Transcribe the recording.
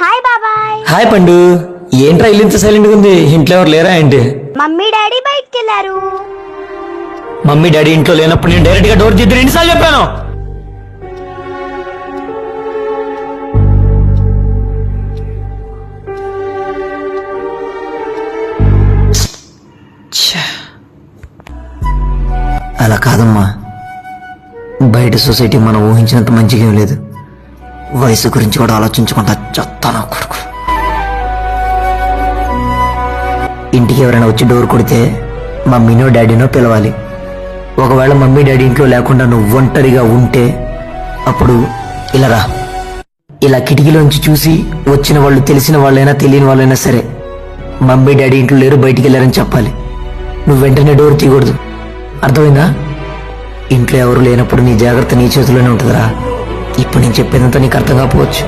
Hi బాబాయ్. Hi పండు. ఏంట్రా ఇల్లు ఇంత సైలెంట్ గా ఉంది? ఇంట్లో ఎవరు లేరా ఏంటి? మమ్మీ డాడీ బయటికి వెళ్ళారు. మమ్మీ డాడీ ఇంట్లో లేనప్పుడు నేను డైరెక్ట్ గా డోర్ తీద్దు ఎన్నిసార్లు చెప్పాను? అలా కాదమ్మా, బయట సొసైటీ మనం ఊహించినంత మంచిగా ఏం లేదు. వయసు గురించి కూడా ఆలోచించకుండా చెత్తాను కొడుకు. ఇంటికి ఎవరైనా వచ్చి డోర్ కొడితే మమ్మీనో డాడీనో పిలవాలి. ఒకవేళ మమ్మీ డాడీ ఇంట్లో లేకుండా నువ్వు ఒంటరిగా ఉంటే అప్పుడు ఇలా రా. ఇలా కిటికీలోంచి చూసి వచ్చిన వాళ్ళు తెలిసిన వాళ్ళైనా తెలియని వాళ్ళైనా సరే మమ్మీ డాడీ ఇంట్లో లేరు బయటికి వెళ్ళారని చెప్పాలి. నువ్వు వెంటనే డోర్ తీయకూడదు, అర్థమైందా? ఇంట్లో ఎవరు లేనప్పుడు నీ జాగ్రత్త నీ చేతిలోనే ఉంటుందిరా. ఇప్పుడు నేను చెప్పేదంతా నీకు అర్థం కాకపోవచ్చు.